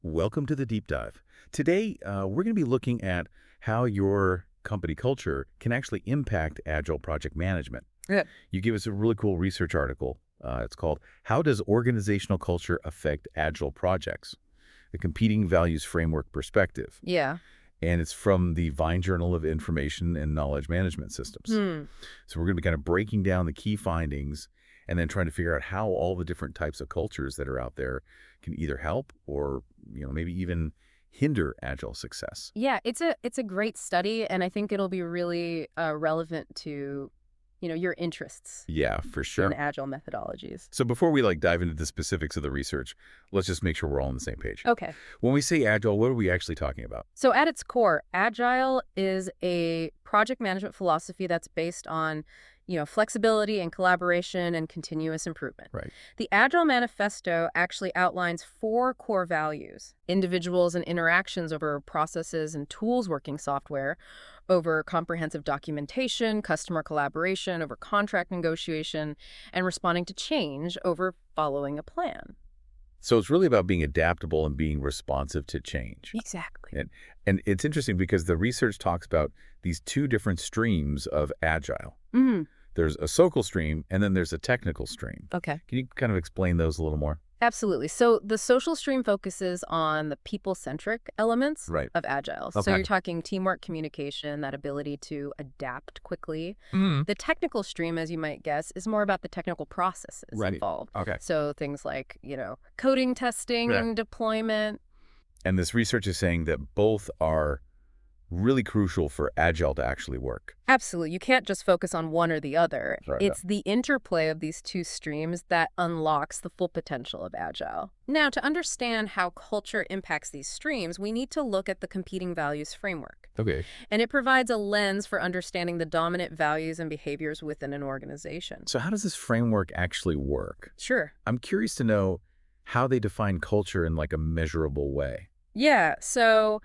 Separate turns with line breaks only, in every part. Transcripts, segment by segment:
Welcome to the deep dive. Today, we're going to be looking at how your company culture can actually impact Agile project management.
Good.
You give us a really cool research article. It's called How Does Organizational Culture Affect Agile Projects? The Competing Values Framework Perspective.
Yeah.
And it's from the Vine Journal of Information and Knowledge Management Systems. So we're going to be kind of breaking down the key findings and then trying to figure out how all the different types of cultures that are out there can either help or, maybe even hinder Agile success.
Yeah, it's a great study, and I think it'll be really relevant to, your interests
Yeah, for
in
sure.
agile methodologies.
So before we dive into the specifics of the research, let's just make sure we're all on the same page.
Okay.
When we say Agile, what are we actually talking about?
So at its core, agile is a project management philosophy that's based on, flexibility and collaboration and continuous improvement.
Right.
The Agile Manifesto actually outlines 4 core values: individuals and interactions over processes and tools working software, over comprehensive documentation, customer collaboration, over contract negotiation, and responding to change over following a plan.
So it's really about being adaptable and being responsive to change.
Exactly.
And it's interesting because the research talks about these two different streams of Agile.
Mm,
There's a social stream, and then there's a technical stream.
okay.
Can you kind of explain those a little more?
Absolutely. So the social stream focuses on the people-centric elements
Right.
of Agile. So
Okay.
you're talking teamwork, communication, that ability to adapt quickly.
Mm.
The technical stream, as you might guess, is more about the technical processes
Right.
involved.
Okay.
So things like, coding, testing,
Yeah.
and deployment.
And this research is saying that both are really crucial for Agile to actually work.
Absolutely. You can't just focus on one or the other.
Right,
It's the interplay of these two streams that unlocks the full potential of Agile. Now, to understand how culture impacts these streams, we need to look at the competing values framework.
Okay.
And it provides a lens for understanding the dominant values and behaviors within an organization.
So how does this framework actually work?
Sure.
I'm curious to know how they define culture in a measurable way.
Yeah, so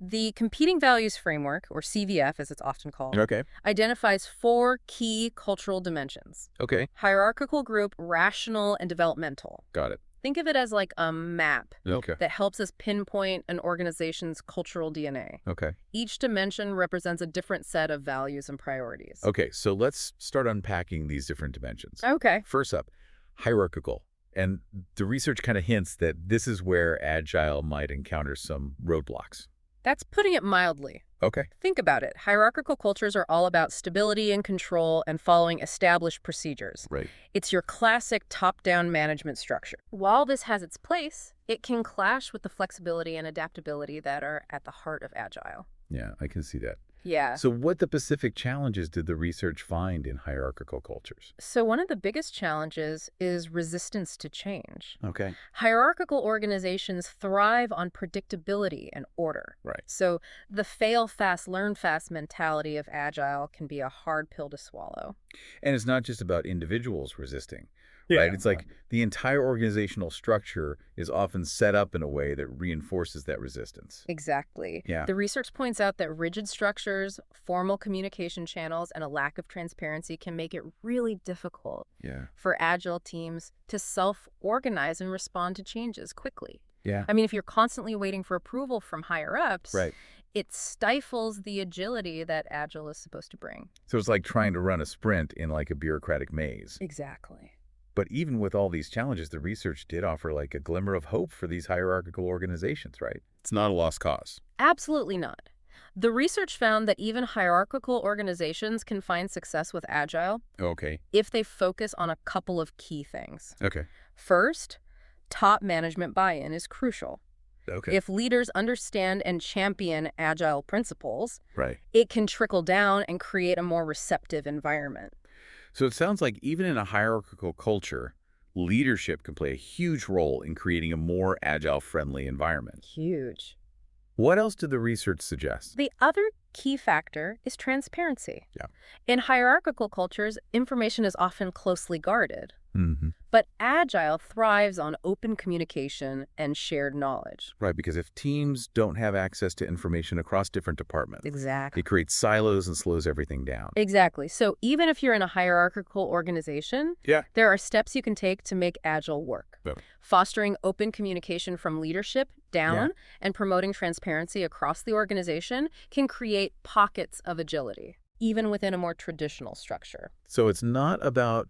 the Competing Values Framework, or CVF as it's often called,
Okay.
identifies 4 key cultural dimensions:
Okay.
hierarchical group, rational, and developmental.
Got it.
Think of it as like a map
Okay.
that helps us pinpoint an organization's cultural DNA.
Okay.
Each dimension represents a different set of values and priorities.
Okay, so let's start unpacking these different dimensions.
Okay.
First up, hierarchical. And the research kind of hints that this is where Agile might encounter some roadblocks.
That's putting it mildly.
Okay.
Think about it. Hierarchical cultures are all about stability and control and following established procedures.
Right.
It's your classic top-down management structure. While this has its place, it can clash with the flexibility and adaptability that are at the heart of Agile.
Yeah, I can see that.
Yeah.
So what specific challenges did the research find in hierarchical cultures?
So one of the biggest challenges is resistance to change.
Okay.
Hierarchical organizations thrive on predictability and order.
Right.
So the fail fast, learn fast mentality of Agile can be a hard pill to swallow.
And it's not just about individuals resisting, right? It's like the entire organizational structure is often set up in a way that reinforces that resistance.
Exactly.
Yeah.
The research points out that rigid structures, formal communication channels, and a lack of transparency can make it really difficult
Yeah.
for Agile teams to self-organize and respond to changes quickly.
Yeah.
I mean, if you're constantly waiting for approval from higher ups,
Right.
it stifles the agility that Agile is supposed to bring.
So it's like trying to run a sprint in a bureaucratic maze.
Exactly.
But even with all these challenges, the research did offer a glimmer of hope for these hierarchical organizations, right? It's not a lost cause.
Absolutely not. The research found that even hierarchical organizations can find success with Agile
Okay.
if they focus on a couple of key things.
Okay.
First, top management buy-in is crucial.
Okay.
If leaders understand and champion Agile principles,
Right.
it can trickle down and create a more receptive environment.
So it sounds like even in a hierarchical culture, leadership can play a huge role in creating a more Agile-friendly environment.
Huge.
What else did the research suggest?
The other key factor is transparency.
Yeah.
In hierarchical cultures, information is often closely guarded.
Hmm.
But Agile thrives on open communication and shared knowledge.
Right, because if teams don't have access to information across different departments,
Exactly.
it creates silos and slows everything down.
Exactly. So even if you're in a hierarchical organization,
Yeah.
there are steps you can take to make Agile work.
Yep.
Fostering open communication from leadership down
Yeah.
and promoting transparency across the organization can create pockets of agility, even within a more traditional structure.
So it's not about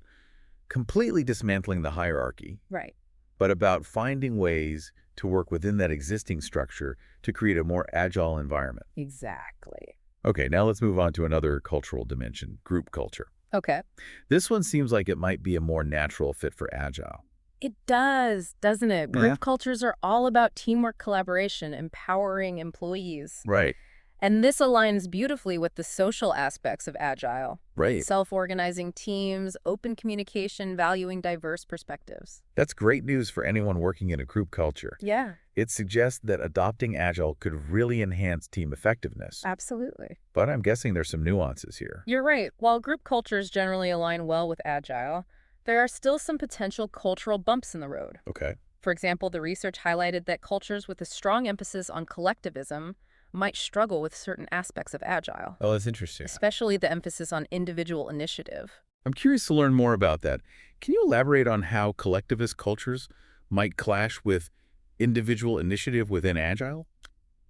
completely dismantling the hierarchy,
Right.
but about finding ways to work within that existing structure to create a more agile environment.
Exactly.
Okay, now let's move on to another cultural dimension, group culture.
Okay.
This one seems like it might be a more natural fit for Agile.
It does, doesn't it?
Yeah.
Group cultures are all about teamwork, collaboration, empowering employees.
Right.
And this aligns beautifully with the social aspects of Agile.
Right.
Self-organizing teams, open communication, valuing diverse perspectives.
That's great news for anyone working in a group culture.
Yeah,
It suggests that adopting Agile could really enhance team effectiveness.
absolutely.
But I'm guessing there's some nuances here.
You're right. While group cultures generally align well with Agile, there are still some potential cultural bumps in the road.
Okay.
For example, the research highlighted that cultures with a strong emphasis on collectivism might struggle with certain aspects of Agile,
Oh, that's interesting.
especially the emphasis on individual initiative.
I'm curious to learn more about that. Can you elaborate on how collectivist cultures might clash with individual initiative within Agile?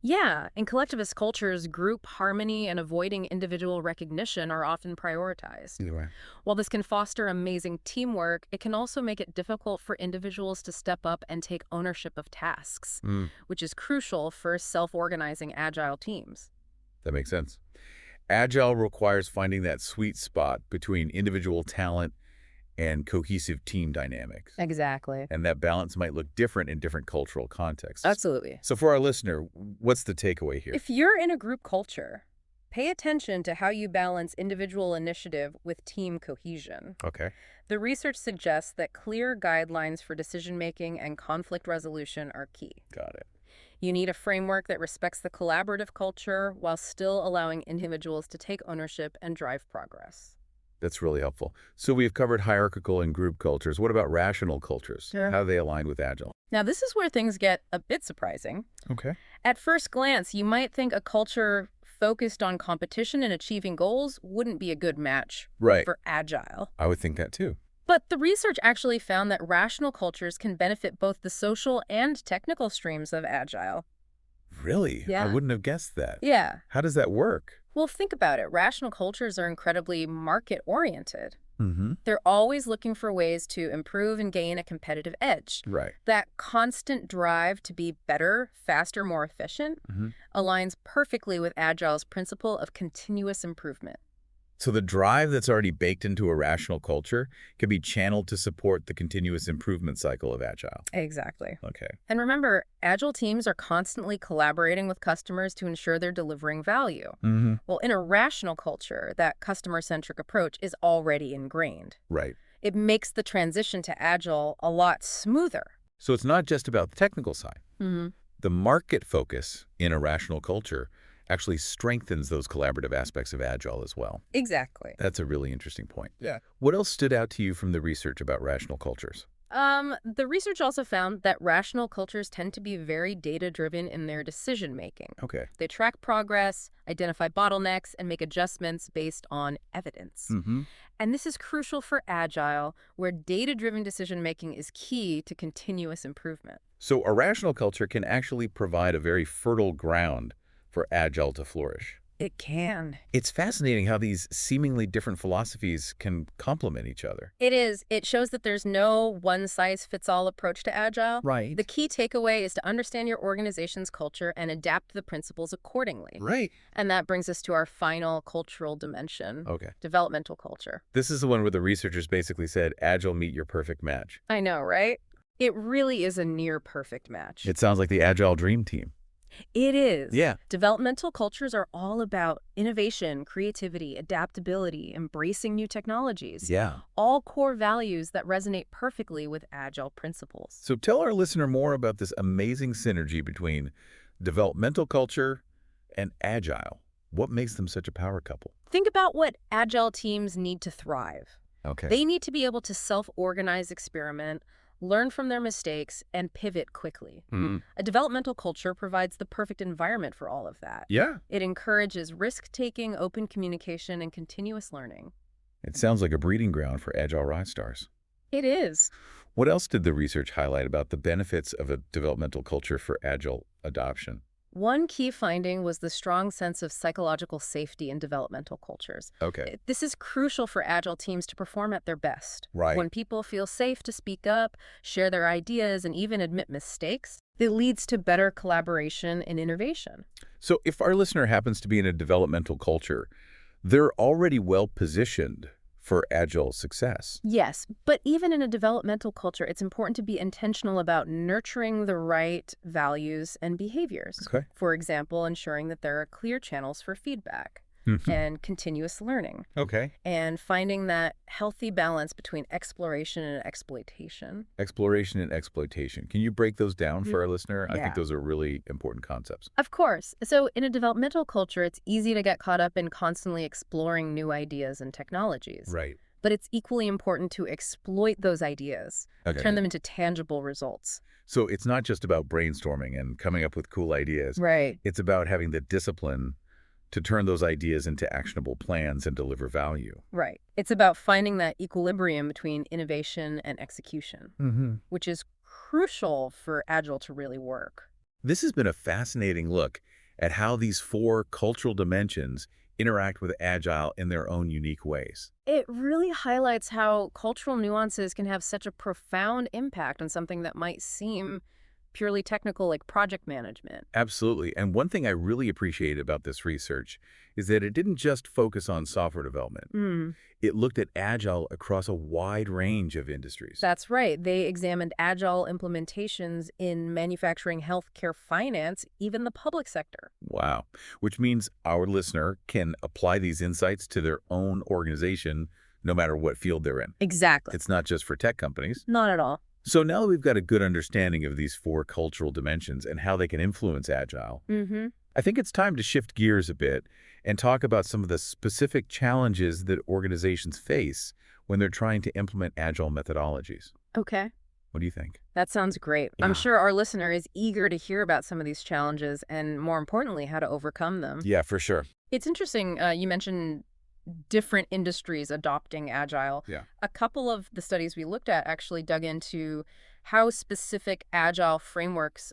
Yeah, in collectivist cultures, group harmony and avoiding individual recognition are often prioritized.
Either way.
While this can foster amazing teamwork, it can also make it difficult for individuals to step up and take ownership of tasks, which is crucial for self-organizing Agile teams.
That makes sense. Agile requires finding that sweet spot between individual talent and cohesive team dynamics.
Exactly.
And that balance might look different in different cultural contexts.
Absolutely.
So for our listener, what's the takeaway here?
If you're in a group culture, pay attention to how you balance individual initiative with team cohesion.
Okay.
The research suggests that clear guidelines for decision-making and conflict resolution are key.
Got it.
You need a framework that respects the collaborative culture while still allowing individuals to take ownership and drive progress.
That's really helpful. So we've covered hierarchical and group cultures. What about rational cultures?
Sure.
How do they align with Agile?
Now, this is where things get a bit surprising.
Okay.
At first glance, you might think a culture focused on competition and achieving goals wouldn't be a good match
Right.
for Agile.
I would think that too.
But the research actually found that rational cultures can benefit both the social and technical streams of Agile.
Really?
Yeah.
I wouldn't have guessed that.
Yeah.
How does that work?
Well, think about it. Rational cultures are incredibly market-oriented.
Mm-hmm.
They're always looking for ways to improve and gain a competitive edge.
Right.
That constant drive to be better, faster, more efficient
Mm-hmm.
aligns perfectly with Agile's principle of continuous improvement.
So the drive that's already baked into a rational culture can be channeled to support the continuous improvement cycle of Agile.
Exactly.
Okay.
And remember, Agile teams are constantly collaborating with customers to ensure they're delivering value.
Mm-hmm.
Well, in a rational culture, that customer-centric approach is already ingrained.
Right.
It makes the transition to Agile a lot smoother.
So it's not just about the technical side.
Mm-hmm.
The market focus in a rational culture actually strengthens those collaborative aspects of Agile as well.
Exactly.
That's a really interesting point. Yeah. What else stood out to you from the research about rational cultures?
The research also found that rational cultures tend to be very data-driven in their decision-making.
Okay.
They track progress, identify bottlenecks, and make adjustments based on evidence.
Mm-hmm.
And this is crucial for Agile, where data-driven decision-making is key to continuous improvement.
So a rational culture can actually provide a very fertile ground for Agile to flourish.
It can.
It's fascinating how these seemingly different philosophies can complement each other.
It is. It shows that there's no one-size-fits-all approach to Agile.
Right.
The key takeaway is to understand your organization's culture and adapt the principles accordingly.
Right.
And that brings us to our final cultural dimension,
Okay.
developmental culture.
This is the one where the researchers basically said, Agile meet your perfect match.
I know, right? It really is a near-perfect match.
It sounds like the Agile dream team.
It is.
Yeah.
Developmental cultures are all about innovation, creativity, adaptability, embracing new technologies.
Yeah.
All core values that resonate perfectly with Agile principles.
So tell our listener more about this amazing synergy between developmental culture and Agile. What makes them such a power couple?
Think about what Agile teams need to thrive.
Okay.
They need to be able to self-organize, experiment, learn from their mistakes, and pivot quickly.
Mm.
A developmental culture provides the perfect environment for all of that.
Yeah.
It encourages risk-taking, open communication, and continuous learning.
It sounds like a breeding ground for Agile rock stars.
It is.
What else did the research highlight about the benefits of a developmental culture for Agile adoption?
One key finding was the strong sense of psychological safety in developmental cultures.
Okay.
This is crucial for Agile teams to perform at their best.
Right.
When people feel safe to speak up, share their ideas, and even admit mistakes, it leads to better collaboration and innovation.
So if our listener happens to be in a developmental culture, they're already well positioned for Agile success.
Yes, but even in a developmental culture, it's important to be intentional about nurturing the right values and behaviors.
Okay.
For example, ensuring that there are clear channels for feedback and continuous learning,
Okay.
and finding that healthy balance between exploration and exploitation.
Exploration and exploitation. Can you break those down for our listener? I think
Yeah.
those are really important concepts.
Of course. So in a developmental culture, it's easy to get caught up in constantly exploring new ideas and technologies.
Right.
But it's equally important to exploit those ideas,
Okay.
turn them into tangible results.
So it's not just about brainstorming and coming up with cool ideas.
Right.
It's about having the discipline to turn those ideas into actionable plans and deliver value.
Right. It's about finding that equilibrium between innovation and execution, which is crucial for Agile to really work.
This has been a fascinating look at how these 4 cultural dimensions interact with Agile in their own unique ways.
It really highlights how cultural nuances can have such a profound impact on something that might seem purely technical, like project management.
Absolutely. And one thing I really appreciate about this research is that it didn't just focus on software development. It looked at Agile across a wide range of industries.
That's right. They examined Agile implementations in manufacturing, healthcare, finance, even the public sector.
Wow. Which means our listener can apply these insights to their own organization, no matter what field they're in.
Exactly.
It's not just for tech companies.
Not at all.
So now that we've got a good understanding of these 4 cultural dimensions and how they can influence Agile, I think it's time to shift gears a bit and talk about some of the specific challenges that organizations face when they're trying to implement Agile methodologies.
Okay.
What do you think?
That sounds great.
Yeah.
I'm sure our listener is eager to hear about some of these challenges and, more importantly, how to overcome them.
Yeah, for sure.
It's interesting. You mentioned different industries adopting Agile.
Yeah.
A couple of the studies we looked at actually dug into how specific Agile frameworks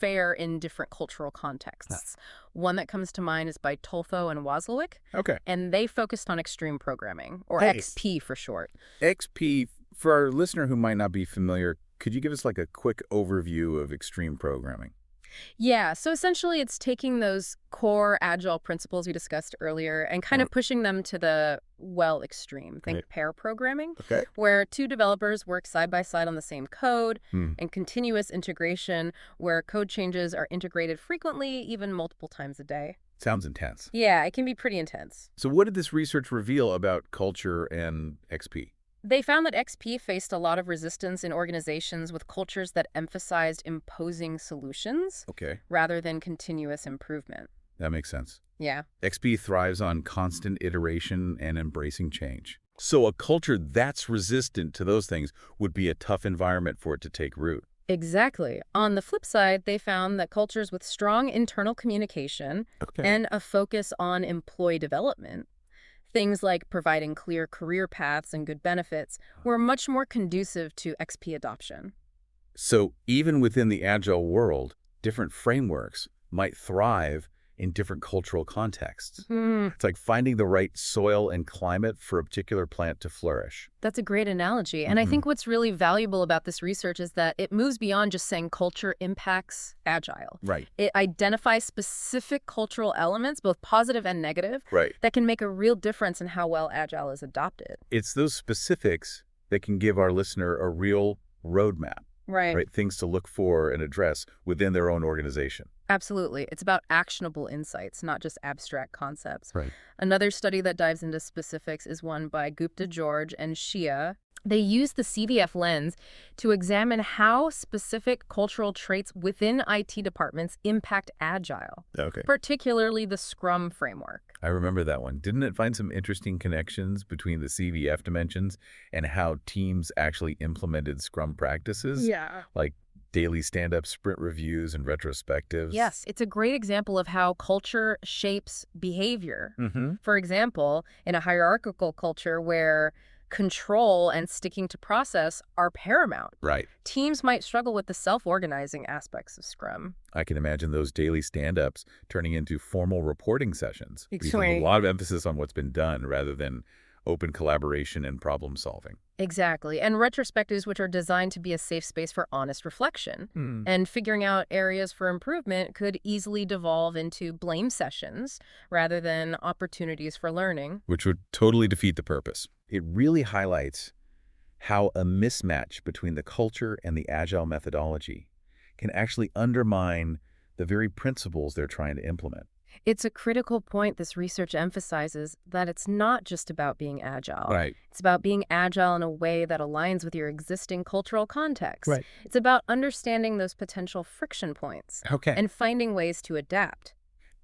fare in different cultural contexts. One that comes to mind is by Tolfo and Wasilwick,
Okay.
and they focused on extreme programming, or
Hey.
XP for short.
XP, for our listener who might not be familiar, could you give us like a quick overview of extreme programming?
Yeah, so essentially it's taking those core Agile principles we discussed earlier and kind of pushing them to the, extreme. Think
Right.
pair programming,
Okay.
where 2 developers work side by side on the same code, and continuous integration, where code changes are integrated frequently, even multiple times a day.
Sounds intense.
Yeah, it can be pretty intense.
So what did this research reveal about culture and XP?
They found that XP faced a lot of resistance in organizations with cultures that emphasized imposing solutions
Okay.
rather than continuous improvement.
That makes sense.
Yeah.
XP thrives on constant iteration and embracing change. So a culture that's resistant to those things would be a tough environment for it to take root.
Exactly. On the flip side, they found that cultures with strong internal communication and a focus on employee development, things like providing clear career paths and good benefits, were much more conducive to XP adoption.
So even within the Agile world, different frameworks might thrive in different cultural contexts. It's like finding the right soil and climate for a particular plant to flourish.
That's a great analogy. And I think what's really valuable about this research is that it moves beyond just saying culture impacts Agile.
Right.
It identifies specific cultural elements, both positive and negative,
Right.
that can make a real difference in how well Agile is adopted.
It's those specifics that can give our listener a real roadmap, right? Things to look for and address within their own organization.
Absolutely. It's about actionable insights, not just abstract concepts.
Right.
Another study that dives into specifics is one by Gupta George and Shia They use the CVF lens to examine how specific cultural traits within IT departments impact Agile,
Okay.
particularly the Scrum framework.
I remember that one. Didn't it find some interesting connections between the CVF dimensions and how teams actually implemented Scrum practices?
Yeah.
Like daily stand-up sprint reviews and retrospectives?
Yes, it's a great example of how culture shapes behavior.
Mm-hmm.
For example, in a hierarchical culture where control and sticking to process are paramount,
Right.
teams might struggle with the self-organizing aspects of Scrum.
I can imagine those daily stand-ups turning into formal reporting sessions with a
Right.
lot of emphasis on what's been done rather than open collaboration and problem solving.
Exactly. And retrospectives, which are designed to be a safe space for honest reflection.
Hmm.
And figuring out areas for improvement could easily devolve into blame sessions rather than opportunities for learning.
Which would totally defeat the purpose. It really highlights how a mismatch between the culture and the Agile methodology can actually undermine the very principles they're trying to implement.
It's a critical point this research emphasizes that it's not just about being agile.
Right.
It's about being agile in a way that aligns with your existing cultural context.
Right.
It's about understanding those potential friction points
Okay.
and finding ways to adapt.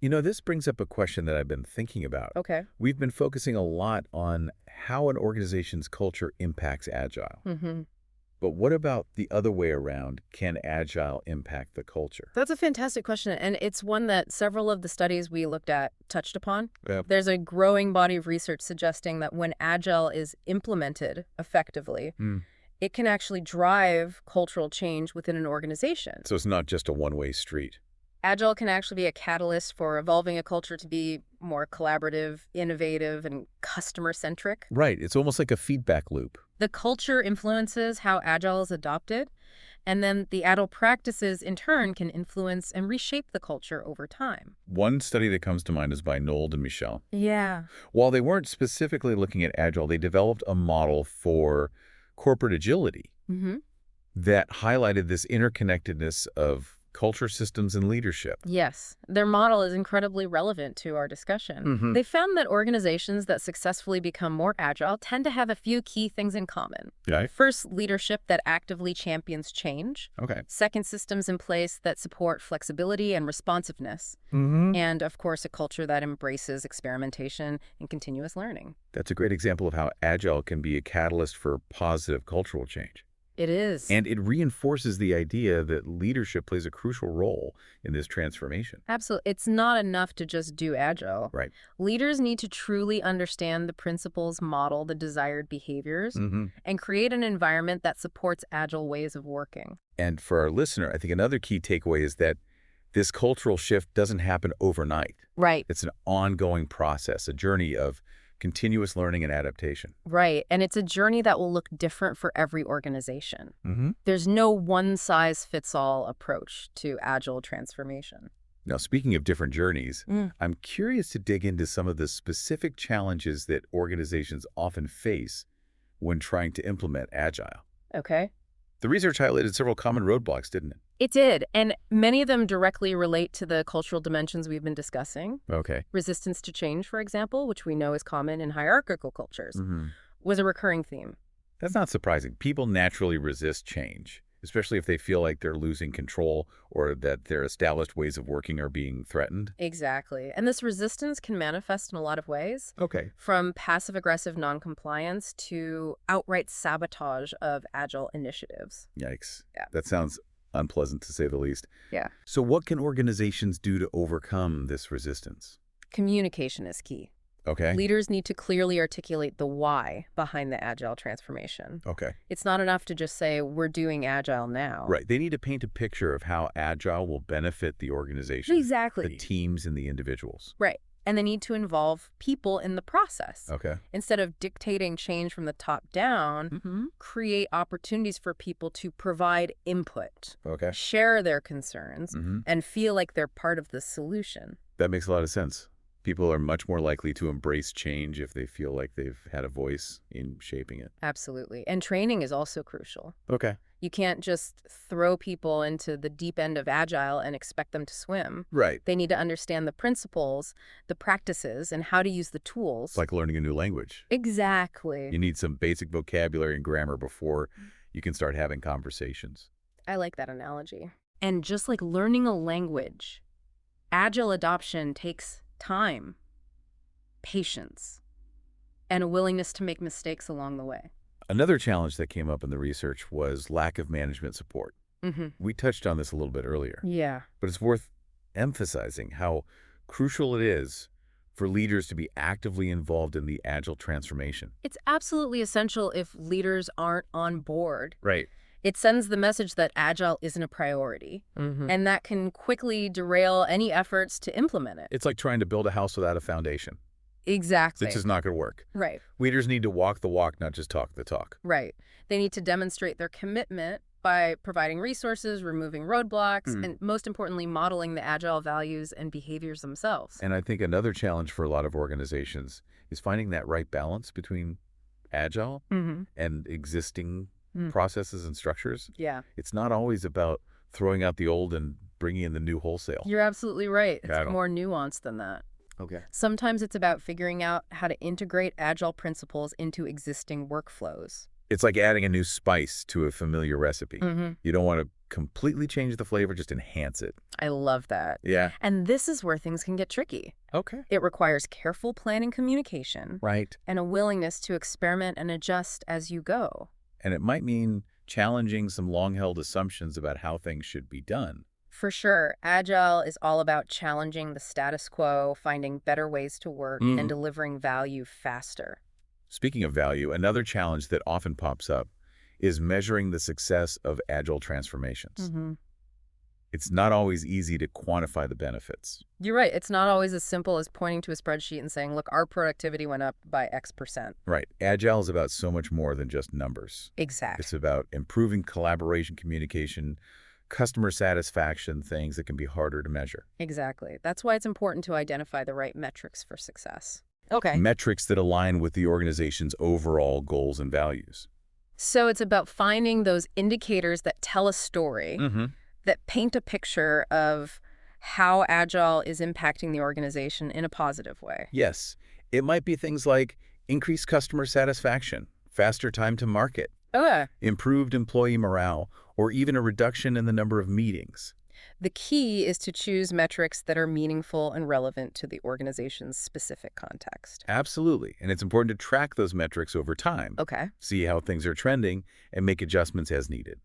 You know, this brings up a question that I've been thinking about.
Okay.
We've been focusing a lot on how an organization's culture impacts Agile.
Mm-hmm.
But what about the other way around? Can Agile impact the culture?
That's a fantastic question, and it's one that several of the studies we looked at touched upon.
Yep.
There's a growing body of research suggesting that when Agile is implemented effectively, it can actually drive cultural change within an organization.
So it's not just a one-way street.
Agile can actually be a catalyst for evolving a culture to be more collaborative, innovative, and customer-centric.
Right. It's almost like a feedback loop.
The culture influences how Agile is adopted, and then the Agile practices, in turn, can influence and reshape the culture over time.
One study that comes to mind is by Nold and Michel.
Yeah.
While they weren't specifically looking at Agile, they developed a model for corporate agility that highlighted this interconnectedness of culture, systems, and leadership.
Yes, their model is incredibly relevant to our discussion. They found that organizations that successfully become more agile tend to have a few key things in common.
Right.
First, leadership that actively champions change.
Okay.
Second, systems in place that support flexibility and responsiveness. And, of course, a culture that embraces experimentation and continuous learning.
That's a great example of how Agile can be a catalyst for positive cultural change.
It is.
And it reinforces the idea that leadership plays a crucial role in this transformation.
Absolutely. It's not enough to just do Agile.
Right.
Leaders need to truly understand the principles, model the desired behaviors, and create an environment that supports Agile ways of working.
And for our listener, I think another key takeaway is that this cultural shift doesn't happen overnight.
Right.
It's an ongoing process, a journey of continuous learning and adaptation.
Right. And it's a journey that will look different for every organization. There's no one-size-fits-all approach to Agile transformation.
Now, speaking of different journeys, I'm curious to dig into some of the specific challenges that organizations often face when trying to implement Agile.
Okay.
The research highlighted several common roadblocks, didn't it?
It did, and many of them directly relate to the cultural dimensions we've been discussing.
Okay.
Resistance to change, for example, which we know is common in hierarchical cultures, was a recurring theme.
That's not surprising. People naturally resist change, especially if they feel like they're losing control or that their established ways of working are being threatened.
Exactly. And this resistance can manifest in a lot of ways,
Okay.
from passive-aggressive noncompliance to outright sabotage of Agile initiatives.
Yikes.
Yeah.
That sounds unpleasant to say the least.
Yeah.
So what can organizations do to overcome this resistance?
Communication is key.
Okay.
Leaders need to clearly articulate the why behind the Agile transformation.
Okay.
It's not enough to just say, we're doing Agile now.
Right. They need to paint a picture of how Agile will benefit the organization,
Exactly.
the teams, and the individuals.
Right. And they need to involve people in the process.
Okay.
Instead of dictating change from the top down, create opportunities for people to provide input,
Okay.
share their concerns, and feel like they're part of the solution.
That makes a lot of sense. People are much more likely to embrace change if they feel like they've had a voice in shaping it.
Absolutely. And training is also crucial.
Okay.
You can't just throw people into the deep end of Agile and expect them to swim.
Right.
They need to understand the principles, the practices, and how to use the tools.
It's like learning a new language.
Exactly.
You need some basic vocabulary and grammar before you can start having conversations.
I like that analogy. And just like learning a language, Agile adoption takes time, patience, and a willingness to make mistakes along the way.
Another challenge that came up in the research was lack of management support. We touched on this a little bit earlier.
Yeah.
But it's worth emphasizing how crucial it is for leaders to be actively involved in the Agile transformation.
It's absolutely essential if leaders aren't on board.
Right.
It sends the message that Agile isn't a priority, and that can quickly derail any efforts to implement it.
It's like trying to build a house without a foundation.
Exactly.
It's just not going to work.
Right.
Leaders need to walk the walk, not just talk the talk.
Right. They need to demonstrate their commitment by providing resources, removing roadblocks, and most importantly, modeling the Agile values and behaviors themselves.
And I think another challenge for a lot of organizations is finding that right balance between Agile and existing processes and structures.
Yeah.
It's not always about throwing out the old and bringing in the new wholesale.
You're absolutely right. It's more nuanced than that.
Okay.
Sometimes it's about figuring out how to integrate Agile principles into existing workflows.
It's like adding a new spice to a familiar recipe. You don't want to completely change the flavor, just enhance it.
I love that.
Yeah.
And this is where things can get tricky.
Okay.
It requires careful planning communication
Right.
and a willingness to experiment and adjust as you go.
And it might mean challenging some long-held assumptions about how things should be done.
For sure, Agile is all about challenging the status quo, finding better ways to work, and delivering value faster.
Speaking of value, another challenge that often pops up is measuring the success of Agile transformations. It's not always easy to quantify the benefits.
You're right. It's not always as simple as pointing to a spreadsheet and saying, look, our productivity went up by X%.
Right. Agile is about so much more than just numbers.
Exactly.
It's about improving collaboration, communication, customer satisfaction, things that can be harder to measure.
Exactly. That's why it's important to identify the right metrics for success. Okay.
Metrics that align with the organization's overall goals and values.
So it's about finding those indicators that tell a story, that paint a picture of how Agile is impacting the organization in a positive way.
Yes. It might be things like increased customer satisfaction, faster time to market, improved employee morale, or even a reduction in the number of meetings.
The key is to choose metrics that are meaningful and relevant to the organization's specific context.
Absolutely. And it's important to track those metrics over time.
Okay.
See how things are trending and make adjustments as needed.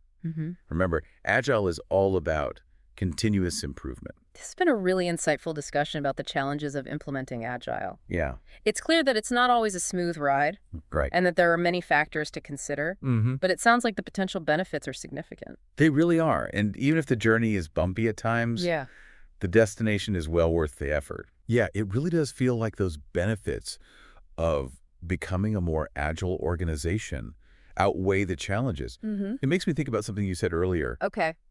Remember, Agile is all about continuous improvement.
This has been a really insightful discussion about the challenges of implementing Agile.
Yeah.
It's clear that it's not always a smooth ride,
Right.
and that there are many factors to consider, but it sounds like the potential benefits are significant.
They really are. And even if the journey is bumpy at times, the destination is well worth the effort. Yeah, it really does feel like those benefits of becoming a more agile organization outweigh the challenges. It makes me think about something you said earlier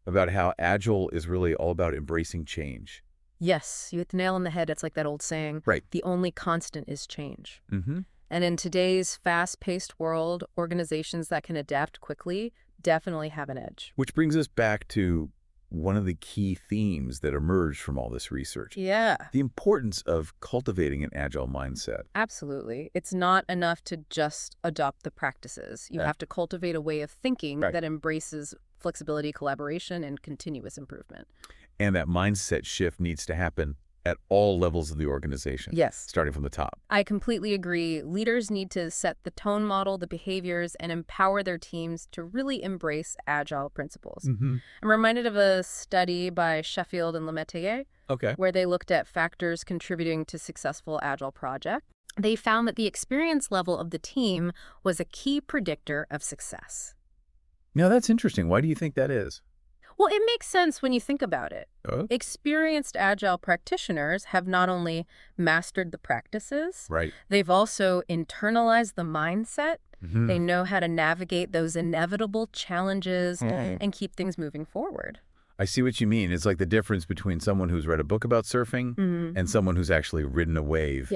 about how Agile is really all about embracing change.
Yes, you hit the nail on the head. It's like that old saying,
Right.
The only constant is change. And in today's fast-paced world, organizations that can adapt quickly definitely have an edge.
Which brings us back to one of the key themes that emerged from all this research.
Yeah.
The importance of cultivating an Agile mindset.
Absolutely. It's not enough to just adopt the practices. You have to cultivate a way of thinking that embraces flexibility, collaboration, and continuous improvement.
And that mindset shift needs to happen at all levels of the organization.
Yes.
Starting from the top.
I completely agree. Leaders need to set the tone, model the behaviors, and empower their teams to really embrace Agile principles. I'm reminded of a study by Sheffield and Lemaitre, where they looked at factors contributing to successful Agile projects. They found that the experience level of the team was a key predictor of success.
Now, that's interesting. Why do you think that is?
Well, it makes sense when you think about it. Experienced Agile practitioners have not only mastered the practices, they've also internalized the mindset. They know how to navigate those inevitable challenges and keep things moving forward.
I see what you mean. It's like the difference between someone who's read a book about surfing and someone who's actually ridden a wave.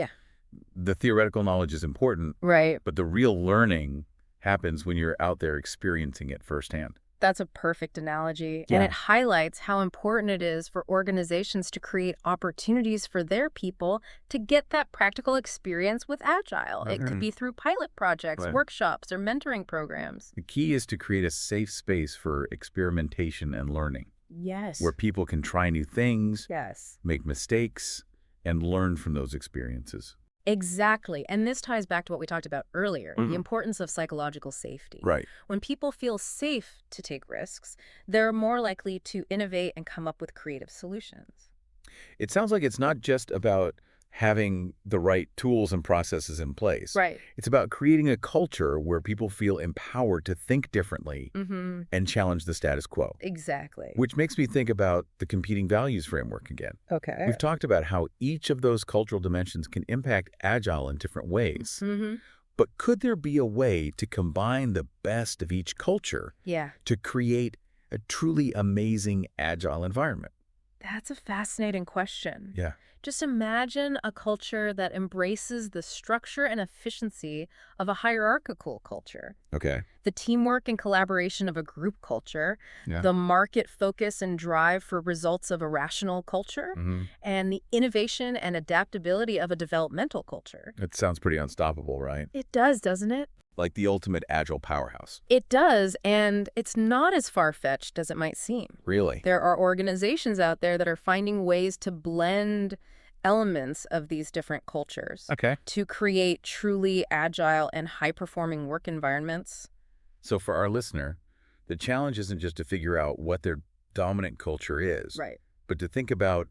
The theoretical knowledge is important, but the real learning happens when you're out there experiencing it firsthand.
That's a perfect analogy, and
Yeah.
it highlights how important it is for organizations to create opportunities for their people to get that practical experience with Agile. It could
Mhm.
be through pilot projects,
Right.
workshops, or mentoring programs.
The key is to create a safe space for experimentation and learning, where
Yes.
people can try new things,
Yes.
make mistakes, and learn from those experiences.
Exactly. And this ties back to what we talked about earlier, the
Mhm.
importance of psychological safety.
Right.
When people feel safe to take risks, they're more likely to innovate and come up with creative solutions.
It sounds like it's not just about having the right tools and processes in place.
Right.
It's about creating a culture where people feel empowered to think differently
Mm-hmm.
and challenge the status quo,
Exactly.
which makes me think about the competing values framework again.
Okay.
We've talked about how each of those cultural dimensions can impact Agile in different ways.
Mm-hmm.
But could there be a way to combine the best of each culture
Yeah.
to create a truly amazing Agile environment?
That's a fascinating question.
Yeah.
Just imagine a culture that embraces the structure and efficiency of a hierarchical culture,
Okay.
the teamwork and collaboration of a group culture,
Yeah.
the market focus and drive for results of a rational culture,
Mm-hmm.
and the innovation and adaptability of a developmental culture.
It sounds pretty unstoppable, right?
It does, doesn't it?
Like the ultimate Agile powerhouse.
It does, and it's not as far-fetched as it might seem.
Really?
There are organizations out there that are finding ways to blend elements of these different cultures
Okay.
to create truly agile and high-performing work environments.
So for our listener, the challenge isn't just to figure out what their dominant culture is,
Right.
but to think about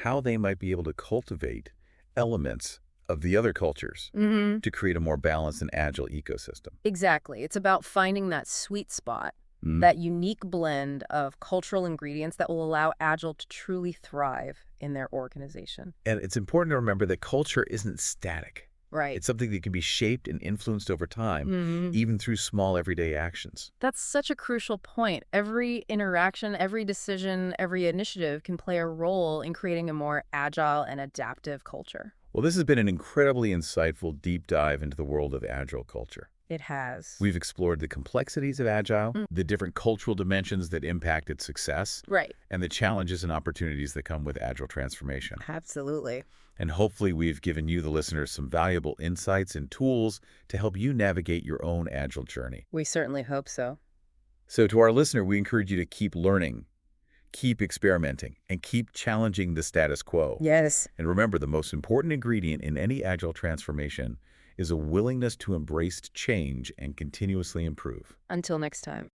how they might be able to cultivate elements of the other cultures
Mm-hmm.
to create a more balanced and agile ecosystem.
Exactly. It's about finding that sweet spot,
Mm.
that unique blend of cultural ingredients that will allow Agile to truly thrive in their organization.
And it's important to remember that culture isn't static.
Right.
It's something that can be shaped and influenced over time,
Mhm.
even through small everyday actions.
That's such a crucial point. Every interaction, every decision, every initiative can play a role in creating a more agile and adaptive culture.
Well, this has been an incredibly insightful deep dive into the world of Agile culture.
It has.
We've explored the complexities of Agile,
Mm.
the different cultural dimensions that impact its success,
Right.
and the challenges and opportunities that come with Agile transformation.
Absolutely.
And hopefully we've given you, the listeners, some valuable insights and tools to help you navigate your own Agile journey.
We certainly hope so.
So to our listener, we encourage you to keep learning, keep experimenting, and keep challenging the status quo.
Yes.
And remember, the most important ingredient in any Agile transformation is a willingness to embrace change and continuously improve.
Until next time.